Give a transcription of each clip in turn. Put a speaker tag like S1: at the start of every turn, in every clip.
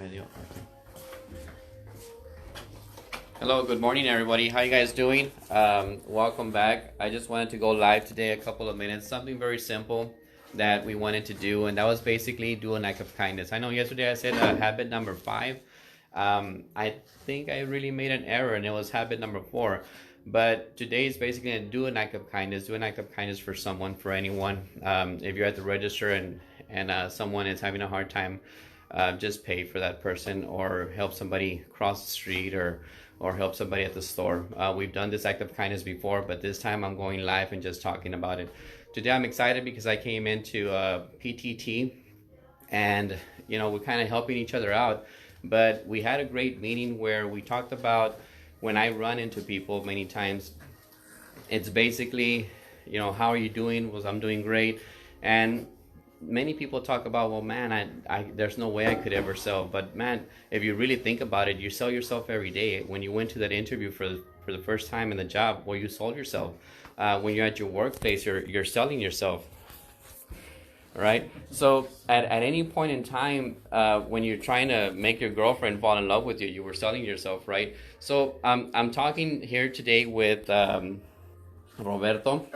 S1: medio. Hello, good morning, everybody. How you guys doing? Welcome back. I just wanted to go live today a couple of minutes. Something very simple that we wanted to do, and that was basically do an act of kindness. I know yesterday I said habit number 5. I think I really made an error, and it was habit number 4. But today is basically do an act of kindness. Do an act of kindness for someone, for anyone. If you're at the register and someone is having a hard time, just pay for that person or help somebody cross the street or help somebody at the store. We've done this act of kindness before, but this time I'm going live and just talking about it. Today I'm excited because I came into PTT and we're kind of helping each other out. But we had a great meeting where we talked about when I run into people many times, it's basically, how are you doing? I'm doing great. And many people talk about, well, man, I there's no way I could ever sell. But man, if you really think about it, you sell yourself every day. When you went to that interview for the first time in the job, well, you sold yourself. When you're at your workplace, you're selling yourself. Right? So at any point in time, when you're trying to make your girlfriend fall in love with you, you were selling yourself, right? So I'm talking here today with Roberto.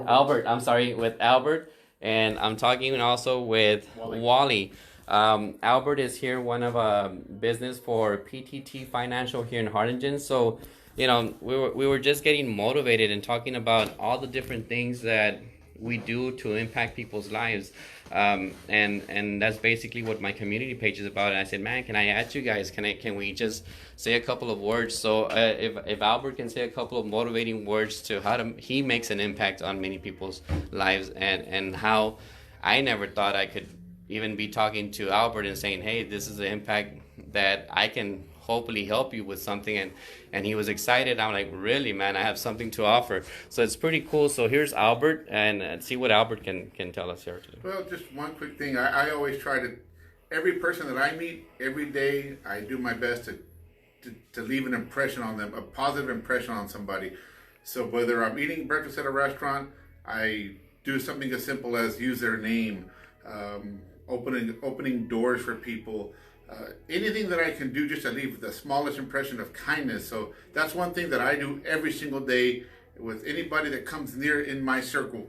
S1: Albert. I'm sorry, with Albert. And I'm talking also with Wally. Albert is here, one of business for PTT Financial here in Harlingen. So, we were just getting motivated and talking about all the different things that we do to impact people's lives. And that's basically what my community page is about. And I said, man, can I add you guys? Can we just say a couple of words? So if Albert can say a couple of motivating words to how he makes an impact on many people's lives, and how I never thought I could even be talking to Albert and saying, hey, this is the impact that I can hopefully help you with something, and he was excited. I'm like, really, man, I have something to offer. So it's pretty cool. So here's Albert, and see what Albert can tell us here today.
S2: Well, just one quick thing. I always try to, every person that I meet every day, I do my best to leave an impression on them, a positive impression on somebody. So whether I'm eating breakfast at a restaurant, I do something as simple as use their name, opening doors for people. Anything that I can do just to leave the smallest impression of kindness. So that's one thing that I do every single day with anybody that comes near in my circle.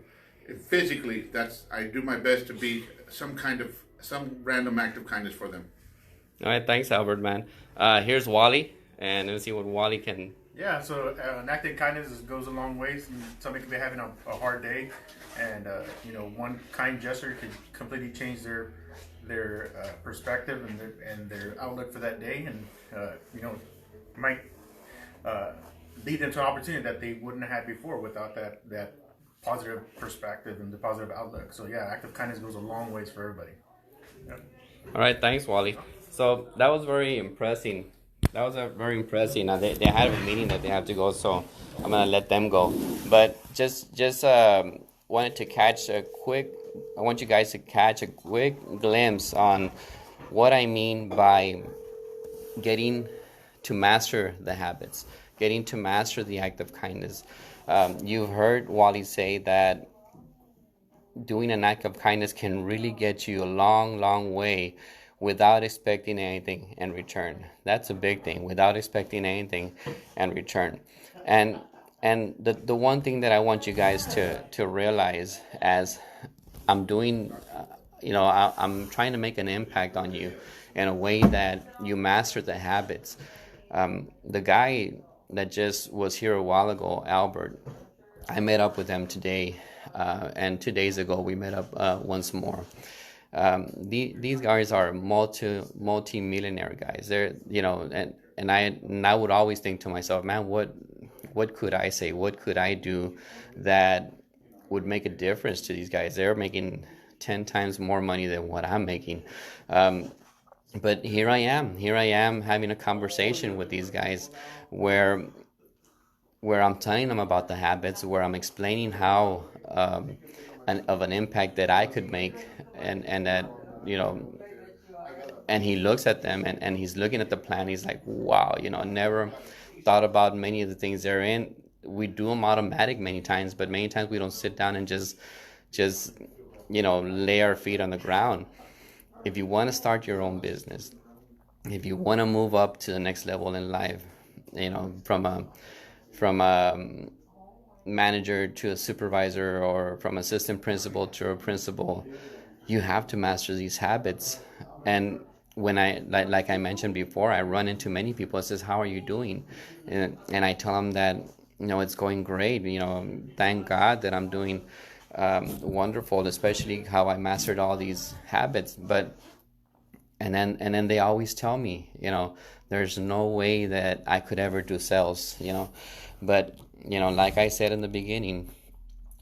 S2: Physically, I do my best to be some random act of kindness for them.
S1: All right, thanks, Albert, man. Here's Wally, and let's see what Wally can.
S3: Yeah, so an act of kindness goes a long ways. Somebody could be having a hard day, and one kind gesture could completely change their perspective and their outlook for that day, and might lead them to an opportunity that they wouldn't have had before without that positive perspective and the positive outlook. So yeah, act of kindness goes a long ways for everybody. Yeah.
S1: All right, thanks, Wally. So that was very impressive. Very impressive. Now they had a meeting that they have to go, so I'm gonna let them go. But just wanted to catch I want you guys to catch a quick glimpse on what I mean by getting to master the habits, getting to master the act of kindness. You've heard Wally say that doing an act of kindness can really get you a long, long way without expecting anything in return. That's a big thing, without expecting anything in return. And the one thing that I want you guys to realize as I'm doing, I'm trying to make an impact on you in a way that you master the habits. The guy that just was here a while ago, Albert, I met up with him today, and 2 days ago we met up once more. These guys are multi-millionaire guys. They're, and I would always think to myself, man, what could I say? What could I do that would make a difference to these guys? They're making 10 times more money than what I'm making. But here I am having a conversation with these guys where I'm telling them about the habits, where I'm explaining how of an impact that I could make, and that, and he looks at them and he's looking at the plan. He's like, wow, never thought about many of the things they're in. We do them automatic many times, but many times we don't sit down and just lay our feet on the ground. If you want to start your own business, if you want to move up to the next level in life, from a manager to a supervisor, or from assistant principal to a principal, you have to master these habits. And when like I mentioned before, I run into many people that says, how are you doing? And I tell them that, it's going great. Thank God that I'm doing wonderful, especially how I mastered all these habits. But and then they always tell me, there's no way that I could ever do sales. But like I said in the beginning,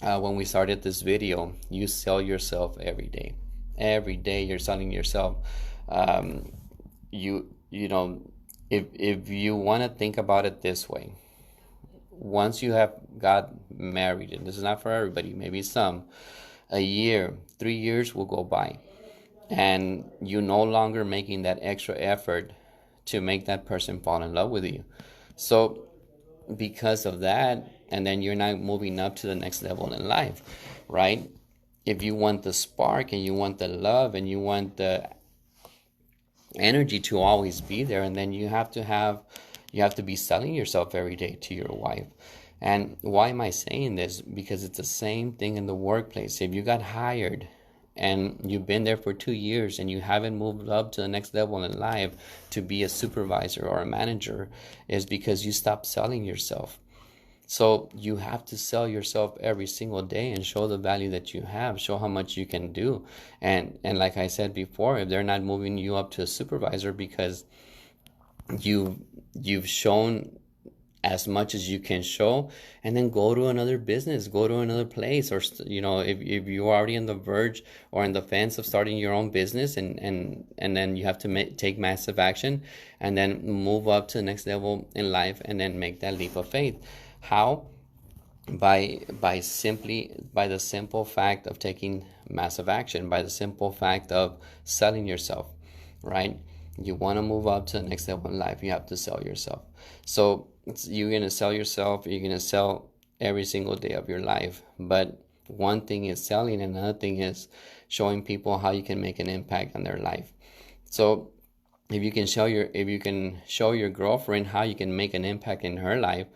S1: when we started this video, you sell yourself every day. Every day you're selling yourself. If you want to think about it this way, once you have got married, and this is not for everybody, maybe some, a year, 3 years will go by, and you're no longer making that extra effort to make that person fall in love with you. So because of that, and then you're not moving up to the next level in life, right? If you want the spark, and you want the love, and you want the energy to always be there, and then you have to be selling yourself every day to your wife. And why am I saying this? Because it's the same thing in the workplace. If you got hired and you've been there for 2 years and you haven't moved up to the next level in life to be a supervisor or a manager, is because you stopped selling yourself. So you have to sell yourself every single day and show the value that you have, show how much you can do. And like I said before, if they're not moving you up to a supervisor because you've shown as much as you can show, and then go to another business, go to another place, or if you're already on the verge or on the fence of starting your own business, and then you have to take massive action, and then move up to the next level in life, and then make that leap of faith. How? By the simple fact of taking massive action, by the simple fact of selling yourself, right? You want to move up to the next level in life, you have to sell yourself. So you're going to sell yourself, you're going to sell every single day of your life. But one thing is selling, and another thing is showing people how you can make an impact on their life. So if you can show your girlfriend how you can make an impact in her life,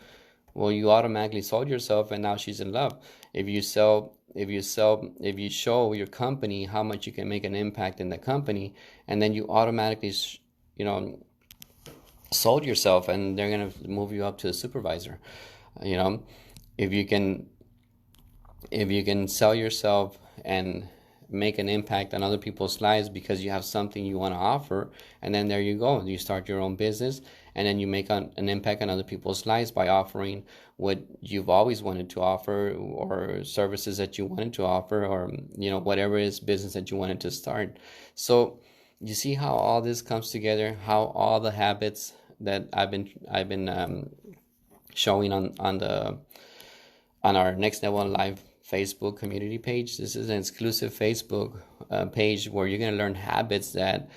S1: well, you automatically sold yourself, and now she's in love. If you show your company how much you can make an impact in the company, and then you automatically sold yourself, and they're going to move you up to a supervisor. If you can sell yourself and make an impact on other people's lives because you have something you want to offer, and then there you go, you start your own business, and then you make an impact on other people's lives by offering what you've always wanted to offer, or services that you wanted to offer, or whatever it is, business that you wanted to start. So you see how all this comes together, how all the habits that I've been showing on our Next Level in Life Facebook community page. This is an exclusive Facebook page where you're going to learn habits that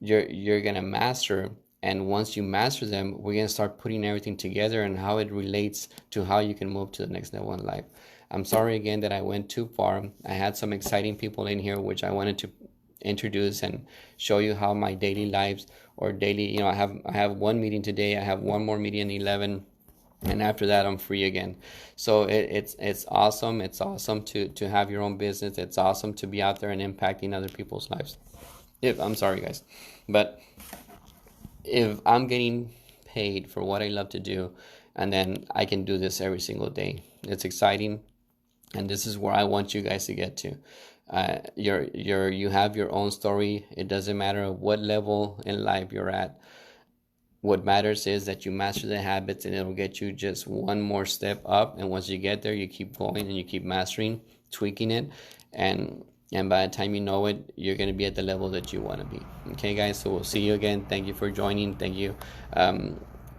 S1: you're going to master. And once you master them, we're going to start putting everything together and how it relates to how you can move to the next level in life. I'm sorry again that I went too far. I had some exciting people in here which I wanted to introduce and show you how my daily lives, or daily, I have one meeting today, I have one more meeting at 11, and after that I'm free again. So it's awesome. It's awesome to have your own business. It's awesome to be out there and impacting other people's lives. I'm sorry guys, but if I'm getting paid for what I love to do, and then I can do this every single day, it's exciting, and this is where I want you guys to get to. You have your own story. It doesn't matter what level in life you're at. What matters is that you master the habits, and it'll get you just one more step up. And once you get there, you keep going and you keep mastering, tweaking it, and by the time you know it, you're going to be at the level that you want to be. Okay, guys, so we'll see you again. Thank you for joining. Thank you.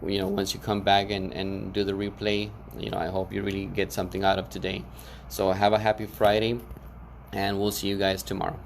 S1: Once you come back and do the replay, I hope you really get something out of today. So have a happy Friday, and we'll see you guys tomorrow.